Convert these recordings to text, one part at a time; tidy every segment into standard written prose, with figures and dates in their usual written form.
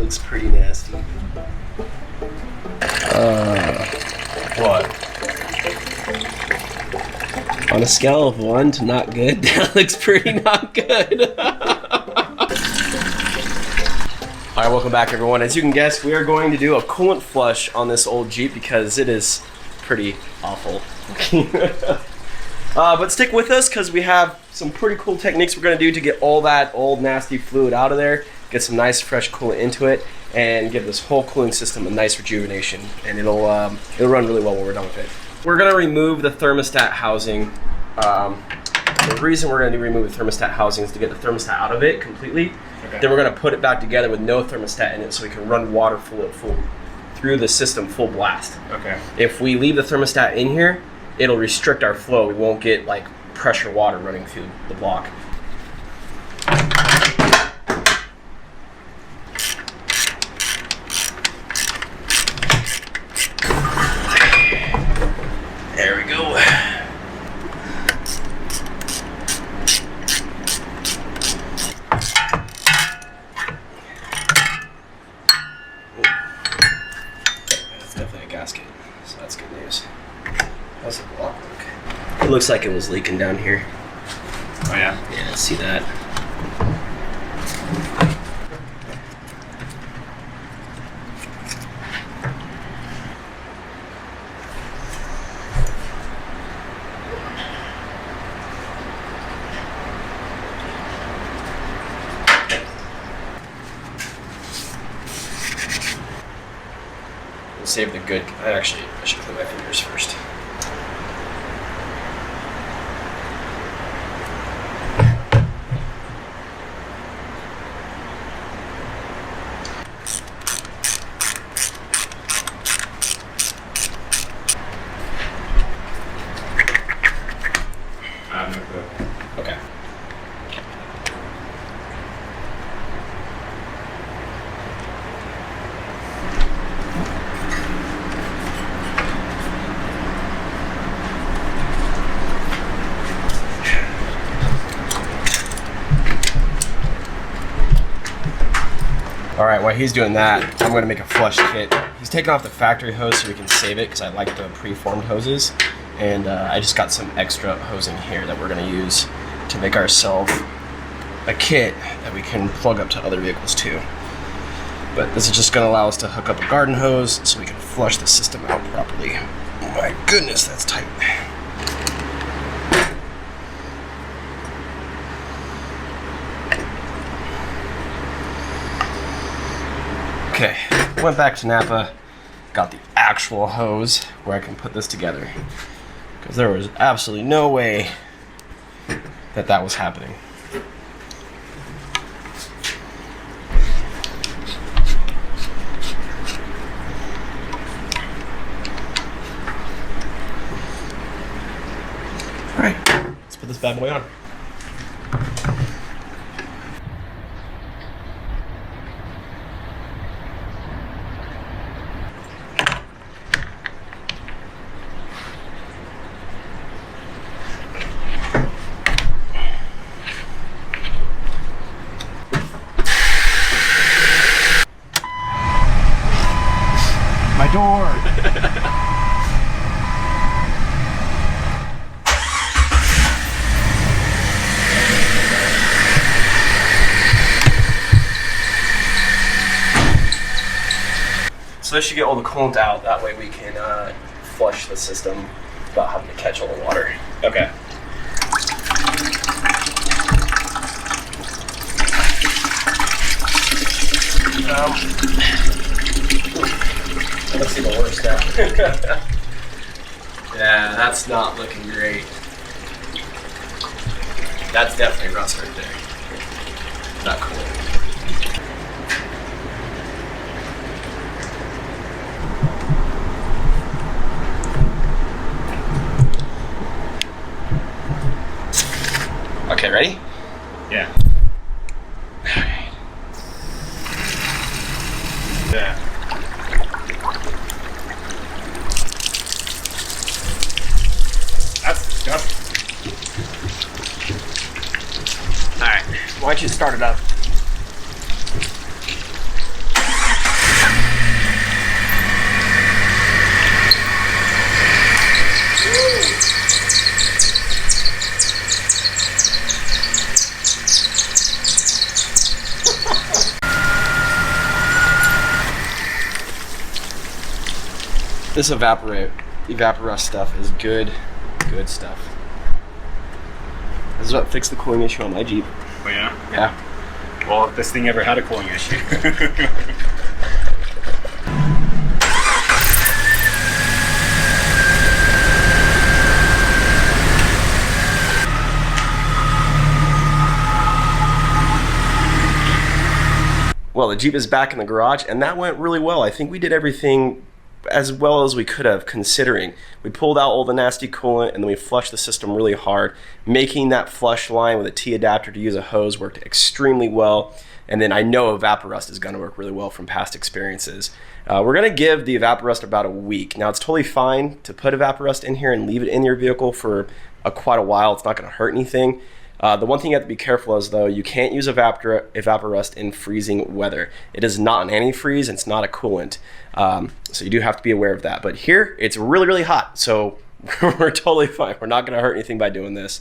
looks pretty nasty. What? On a scale of 1 to not good, that looks pretty not good. Alright, welcome back everyone. As you can guess, we are going to do a coolant flush on this old Jeep because it is pretty awful. But stick with us because we have some pretty cool techniques we're going to do to get all that old nasty fluid out of there, get some nice fresh coolant into it, and give this whole cooling system a nice rejuvenation, and it'll run really well when we're done with it. We're going to remove the thermostat housing. The reason we're going to remove the thermostat housing is to get the thermostat out of it completely. Okay. Then we're going to put it back together with no thermostat in it so we can run water through the system full blast. Okay. If we leave the thermostat in here, it'll restrict our flow. We won't get like pressure water running through the block. There we go. That's definitely a gasket, so that's good news. How's the block look? It looks like it was leaking down here. Oh yeah? Yeah, I see that. We'll save the good. I should clean my fingers first. Okay. All right, while he's doing that, I'm going to make a flush kit. He's taking off the factory hose so we can save it because I like the pre-formed hoses. And I just got some extra hosing here that we're going to use to make ourselves a kit that we can plug up to other vehicles too. But this is just going to allow us to hook up a garden hose so we can flush the system out properly. Oh my goodness, that's tight. Okay, went back to Napa, got the actual hose where I can put this together. Because there was absolutely no way that was happening. All right, let's put this bad boy on. My door! So this should get all the coolant out, that way we can flush the system without having to catch all the water. Okay. Let's see the worst now. Yeah, that's not looking great. That's definitely rust right there. Not cool. Okay, ready? Yeah. Alright. Yeah. That's disgusting. Alright, why don't you start it up? This Evapo-Rust stuff is good stuff. This is what fixed the cooling issue on my Jeep. Oh yeah? Yeah. Well, if this thing ever had a cooling issue. Well, the Jeep is back in the garage, and that went really well. I think we did everything as well as we could have, considering. We pulled out all the nasty coolant, and then we flushed the system really hard. Making that flush line with a T-adapter to use a hose worked extremely well. And then I know Evapo-Rust is going to work really well from past experiences. We're going to give the Evapo-Rust about a week. Now, it's totally fine to put Evapo-Rust in here and leave it in your vehicle for quite a while. It's not going to hurt anything. The one thing you have to be careful is, though, you can't use Evapo-Rust in freezing weather. It is not an antifreeze, and it's not a coolant. So you do have to be aware of that. But here, it's really, really hot, so we're totally fine. We're not going to hurt anything by doing this.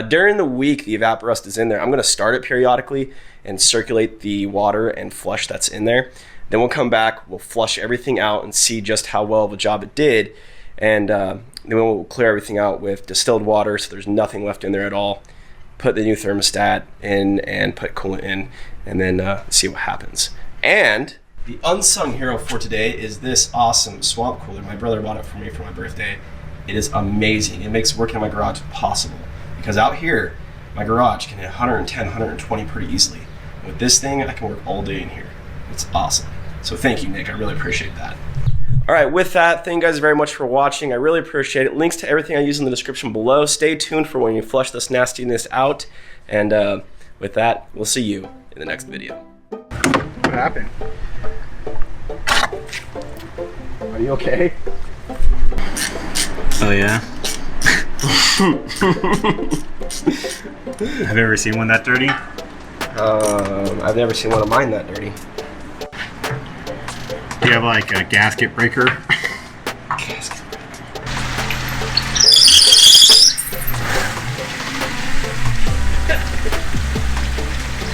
During the week the Evapo-Rust is in there, I'm going to start it periodically and circulate the water and flush that's in there. Then we'll come back, we'll flush everything out and see just how well of a job it did. And then we'll clear everything out with distilled water so there's nothing left in there at all. Put the new thermostat in and put coolant in, and then see what happens. And the unsung hero for today is this awesome swamp cooler. My brother bought it for me for my birthday. It is amazing. It makes working in my garage possible, because out here my garage can hit 110, 120 pretty easily. With this thing, I can work all day in here. It's awesome. So thank you, Nick. I really appreciate that. All right, with that, thank you guys very much for watching. I really appreciate it. Links to everything I use in the description below. Stay tuned for when you flush this nastiness out. And with that, we'll see you in the next video. What happened? Are you okay? Oh yeah. Have you ever seen one that dirty? I've never seen one of mine that dirty. Do you have like a gasket breaker? Gasket.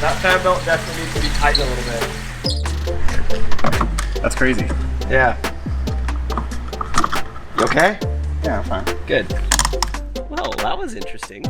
That fan belt definitely needs to be tightened a little bit. That's crazy. Yeah. You okay? Yeah, I'm fine. Good. Well, that was interesting.